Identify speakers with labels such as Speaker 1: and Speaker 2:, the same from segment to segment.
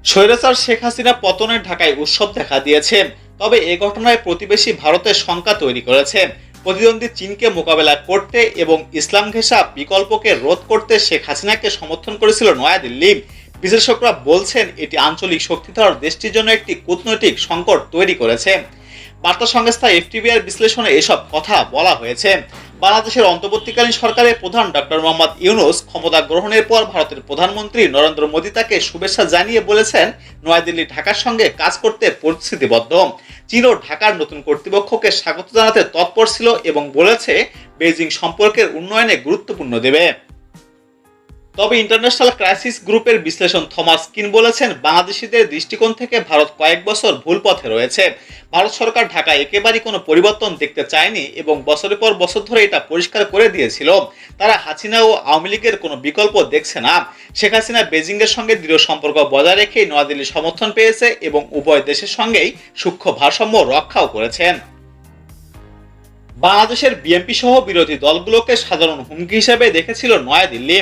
Speaker 1: স্বৈরাচার শেখ হাসিনা পতনের ঢাকায় উৎসব দেখা দিয়েছে। তবে এ ঘটনায় প্রতিবেশী ভারতের শঙ্কা তৈরি করেছে। প্রতিদ্বন্দ্বী চীনকে মোকাবেলা করতে এবং ইসলাম ঘেঁষা বিকল্পকে রোধ করতে শেখ হাসিনাকে সমর্থন করেছিল নয়াদিল্লি। বিশেষজ্ঞরা বলছেন এটি আঞ্চলিক শক্তিধর দেশটির জন্য একটি কূটনৈতিক সংকট তৈরি করেছে। বার্তা সংস্থা এফটিবিআর বিশ্লেষণে এসব কথা বলা হয়েছে। বাংলাদেশের অন্তর্বর্তীকালীন সরকারের প্রধান ডক্টর মোহাম্মদ ইউনূস ক্ষমতা গ্রহণের পর ভারতের প্রধানমন্ত্রী নরেন্দ্র মোদী তাকে শুভেচ্ছা জানিয়ে বলেছেন নয়াদিল্লি ঢাকার সঙ্গে কাজ করতে প্রতিশ্রুতিবদ্ধ। চীনও ঢাকার নতুন কর্তৃপক্ষকে স্বাগত জানাতে তৎপর ছিল এবং বলেছে বেইজিং সম্পর্কের উন্নয়নে গুরুত্বপূর্ণ দেবে। তবে ইন্টারন্যাশনাল ক্রাইসিস গ্রুপের বিশ্লেষণ থমাস কিন বলেছেন বাংলাদেশিদের দৃষ্টিকোণ থেকে ভারত কয়েক বছর ভুল পথে রয়েছে। ভারত সরকার ঢাকায় একেবারেই কোনো পরিবর্তন দেখতে চায়নি এবং বছরের পর বছর ধরে এটা পরিষ্কার করে দিয়েছিল। তারা হাসিনা ও আওয়ামী লীগের কোনো বিকল্প দেখছে না। শেখ হাসিনা বেজিং এর সঙ্গে দৃঢ় সম্পর্ক বজায় রেখেই নয়াদিল্লির সমর্থন পেয়েছে এবং উভয় দেশের সঙ্গেই সূক্ষ্ম ভারসাম্য রক্ষাও করেছেন। বাংলাদেশের বিএনপি সহ বিরোধী দলগুলোকে সাধারণ হুমকি হিসেবে দেখেছিল নয়াদিল্লি।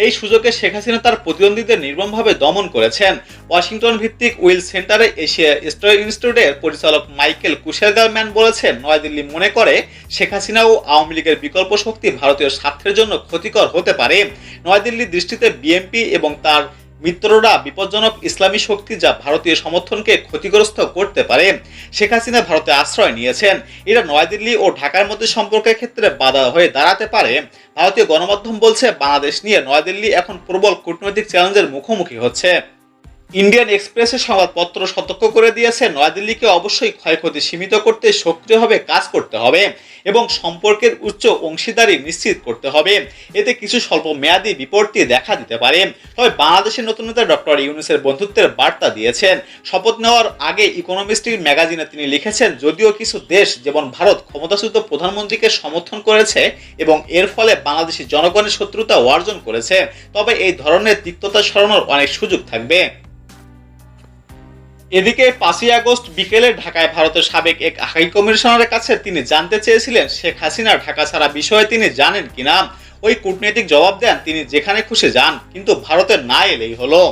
Speaker 1: এই সুযোগে শেখ হাসিনা তার প্রতিদ্বন্দ্বীদের নির্মমভাবে দমন করেছেন। ওয়াশিংটন ভিত্তিক উইল সেন্টারে এশিয়া স্টাডি ইনস্টিটিউটের পরিচালক মাইকেল কুশেরগারম্যান বলেছেন নয়াদিল্লি মনে করে শেখ হাসিনা ও আওয়ামী লীগের বিকল্প শক্তি ভারতীয় স্বার্থের জন্য ক্ষতিকর হতে পারে। নয়াদিল্লির দৃষ্টিতে বিএনপি এবং তার মিত্ররা বিপজ্জনক ইসলামী শক্তি যা ভারতীয় সমর্থনকে ক্ষতিগ্রস্ত করতে পারে। শেখ হাসিনা ভারতে আশ্রয় নিয়েছেন, এরা নয়াদিল্লি ও ঢাকার মধ্যে সম্পর্কের ক্ষেত্রে বাধা হয়ে দাঁড়াতে পারে। ভারতীয় গণমাধ্যম বলছে বাংলাদেশ নিয়ে নয়াদিল্লি এখন প্রবল কূটনৈতিক চ্যালেঞ্জের মুখোমুখি হচ্ছে। ইন্ডিয়ান এক্সপ্রেসের সংবাদপত্র সতর্ক করে দিয়েছে নয়াদিল্লিকে অবশ্যই ক্ষয়ক্ষতি সীমিত করতে সক্রিয়ভাবে কাজ করতে হবে এবং সম্পর্কের উচ্চ অংশীদারি নিশ্চিত করতে হবে। এতে কিছু স্বল্প মেয়াদী বিপত্তি দেখা দিতে পারে। তবে বাংলাদেশের নতুন নেতা ডক্টর ইউনূসের বন্ধুত্বের বার্তা দিয়েছেন। শপথ নেওয়ার আগে ইকোনমিস্ট ম্যাগাজিনে তিনি লিখেছেন যদিও কিছু দেশ যেমন ভারত ক্ষমতাচ্যুত প্রধানমন্ত্রীকে সমর্থন করেছে এবং এর ফলে বাংলাদেশি জনগণের শত্রুতা অর্জন করেছে, তবে এই ধরনের তিক্ততা সরানোর অনেক সুযোগ থাকবে। এদিকে 5ই আগস্ট বিকেলে ঢাকায় ভারতের সাবেক এক হাই কমিশনারের কাছে তিনি জানতে চেয়েছিলেন শেখ হাসিনা ঢাকা ছাড়া বিষয়ে তিনি জানেন কিনা। ওই কূটনৈতিক জবাব দেন তিনি যেখানে খুশি যান, কিন্তু ভারতে না এলেই হলো।